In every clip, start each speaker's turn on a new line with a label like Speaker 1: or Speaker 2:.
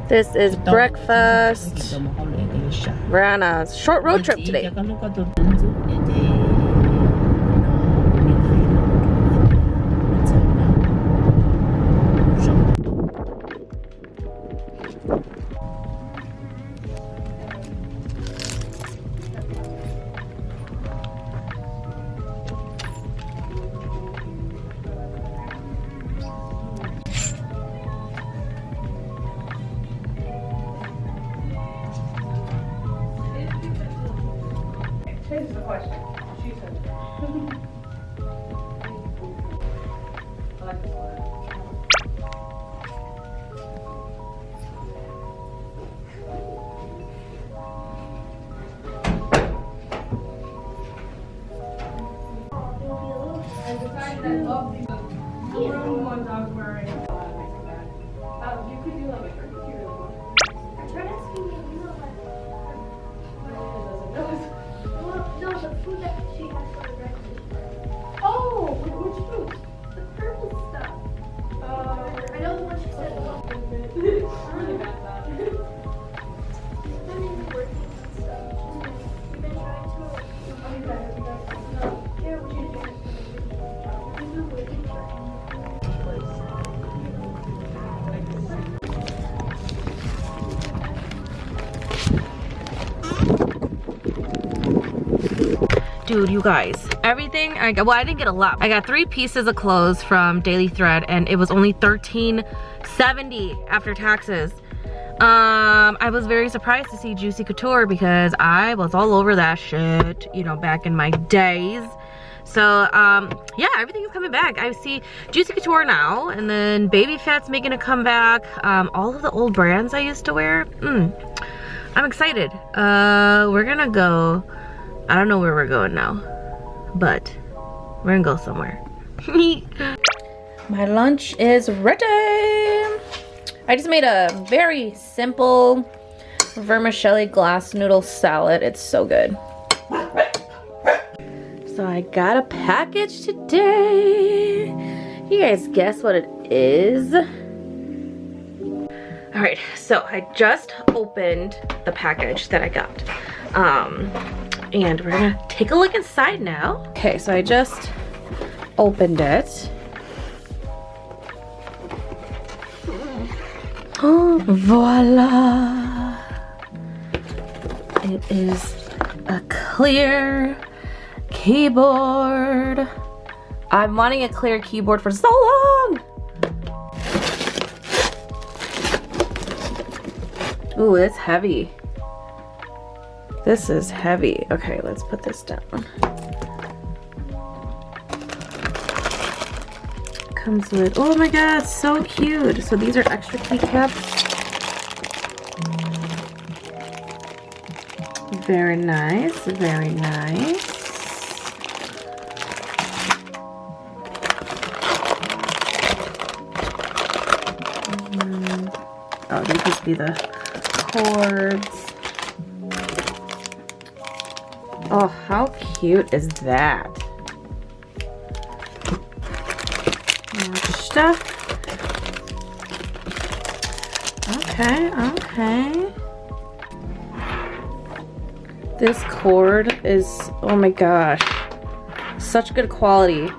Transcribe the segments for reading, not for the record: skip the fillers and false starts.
Speaker 1: This is breakfast. We're on a short road trip today.
Speaker 2: Here's the question. She said. I like this one. And besides that, love these. The maroon ones I was wearing. You could do like a turkey if you really want.
Speaker 3: I tried asking you, you know what?
Speaker 2: It doesn't know.
Speaker 3: Well, no, the food that she has for breakfast.
Speaker 2: Oh, which food?
Speaker 3: The purple stuff. I know the one she said.
Speaker 2: I'm really bad at that.
Speaker 3: She's been working on stuff. We've been trying to.
Speaker 2: Oh, you guys, no.
Speaker 3: Yeah, we should do it. We've been waiting for him.
Speaker 1: Dude, you guys, everything I got, well, I didn't get a lot. I got 3 pieces of clothes from Daily Thread and it was only $13.70 after taxes. I was very surprised to see Juicy Couture because I was all over that shit, you know, back in my days. So, yeah, everything is coming back. I see Juicy Couture now, and then Baby Phat's making a comeback. All of the old brands I used to wear. I'm excited. We're gonna go, I don't know where we're going now, but we're gonna go somewhere. My lunch is ready. I just made a very simple vermicelli glass noodle salad. It's so good. So I got a package today. You guys guess what it is? All right, so I just opened the package that I got. And we're gonna take a look inside now. Okay, so I just opened it. Oh, voila. It is a clear keyboard. I'm wanting a clear keyboard for so long. Ooh, it's heavy. This is heavy. Okay, let's put this down. Comes with, oh my god, so cute. So these are extra keycaps. Very nice, very nice. Oh, these must be the cords. Oh, how cute is that? More stuff. Okay, okay. This cord is, oh my gosh, such good quality.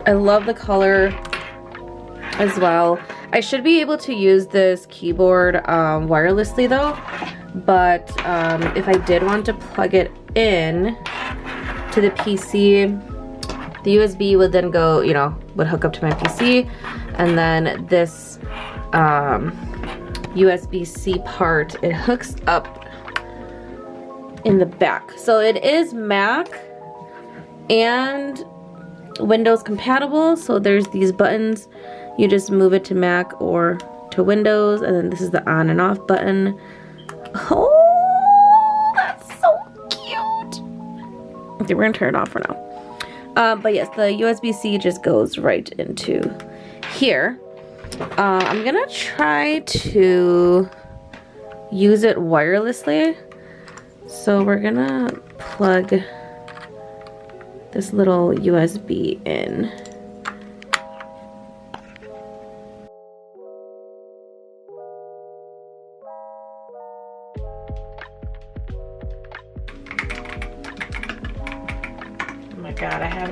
Speaker 1: I love the color as well. I should be able to use this keyboard wirelessly though, but if I did want to plug it in to the PC, the USB would then go, you know, would hook up to my PC, and then this USB-C part, it hooks up in the back. So it is Mac and Windows compatible, so there's these buttons. You just move it to Mac or to Windows, and then this is the on and off button. Oh, that's so cute. Okay, we're gonna turn it off for now. But yes, the USB-C just goes right into here. I'm gonna try to use it wirelessly. So we're gonna plug this little USB in.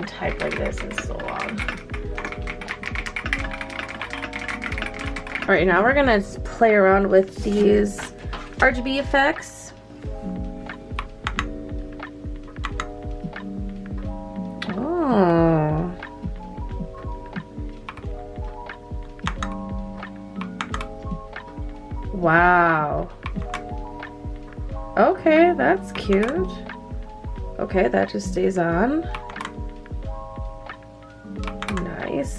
Speaker 1: can type like this in so long. All right, now we're gonna play around with these RGB effects. Oh. Wow. Okay, that's cute. Okay, that just stays on. Nice.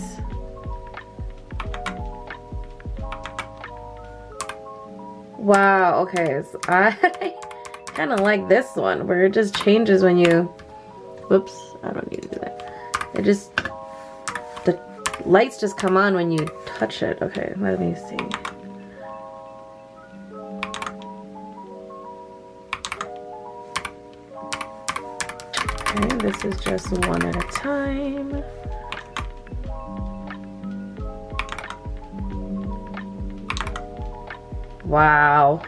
Speaker 1: Wow, okay, so I kind of like this one where it just changes when you, whoops, I don't need to do that. It just, the lights just come on when you touch it. Okay, let me see. Okay, this is just one at a time. Wow.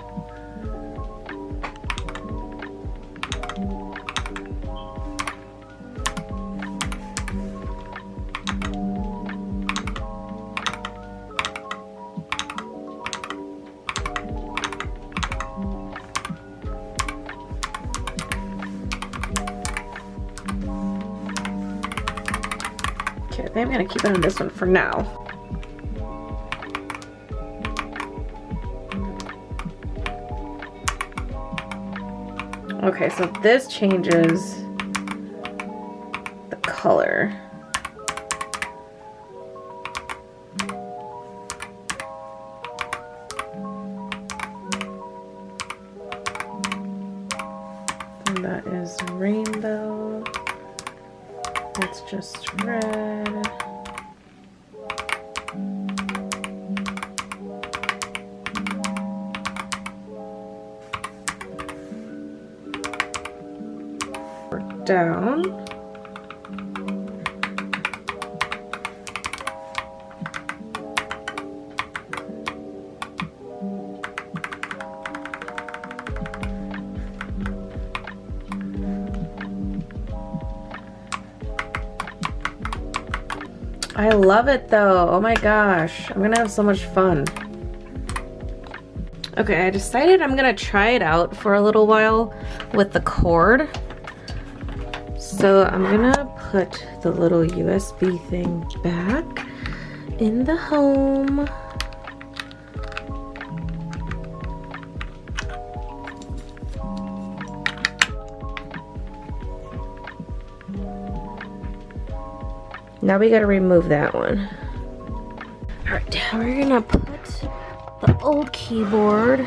Speaker 1: Okay, I think I'm gonna keep it on this one for now. Okay, so this changes the color. And that is rainbow. That's just red. Down. I love it though. Oh my gosh, I'm gonna have so much fun. Okay, I decided I'm gonna try it out for a little while with the cord. So I'm gonna put the little USB thing back in the home. Now we gotta remove that one. All right, now we're gonna put the old keyboard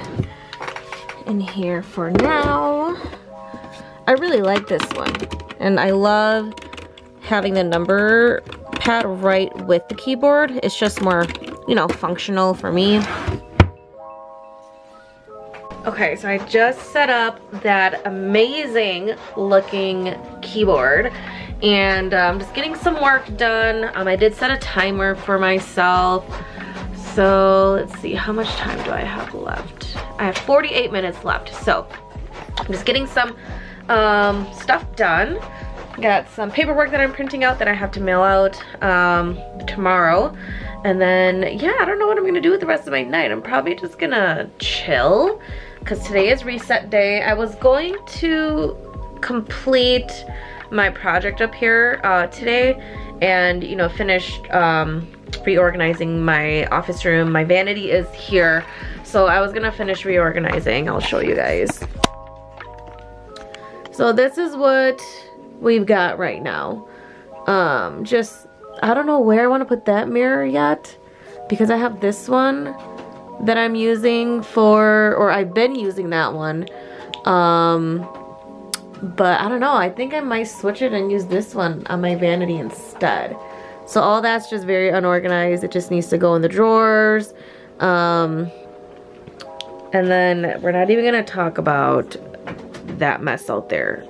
Speaker 1: in here for now. I really like this one. And I love having the number pad right with the keyboard. It's just more, you know, functional for me. Okay, so I just set up that amazing looking keyboard and I'm just getting some work done. I did set a timer for myself. So let's see, how much time do I have left? I have 48 minutes left. So I'm just getting some stuff done. Got some paperwork that I'm printing out that I have to mail out tomorrow. And then, yeah, I don't know what I'm gonna do with the rest of my night. I'm probably just gonna chill because today is reset day. I was going to complete my project up here today and, you know, finish reorganizing my office room. My vanity is here. So I was gonna finish reorganizing. I'll show you guys. So this is what we've got right now. Just, I don't know where I want to put that mirror yet because I have this one that I'm using for, or I've been using that one. But I don't know, I think I might switch it and use this one on my vanity instead. So all that's just very unorganized. It just needs to go in the drawers. And then we're not even gonna talk about that mess out there.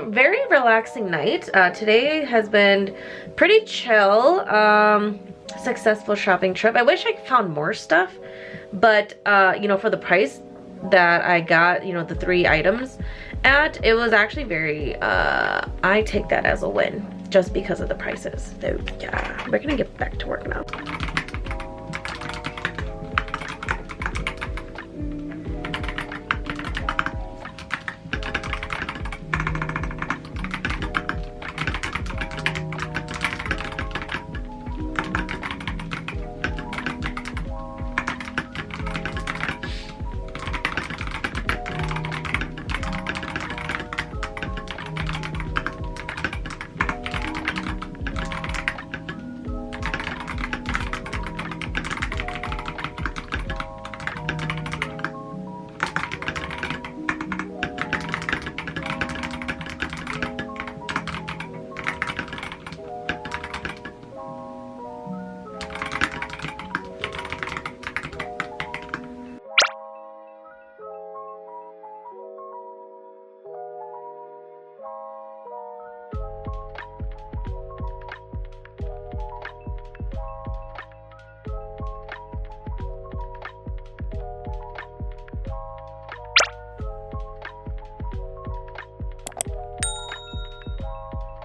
Speaker 1: Very relaxing night. Today has been pretty chill. Successful shopping trip. I wish I found more stuff, but you know, for the price that I got, you know, the 3 items at, it was actually very, I take that as a win. just because of the prices. So yeah, we're gonna get back to work now.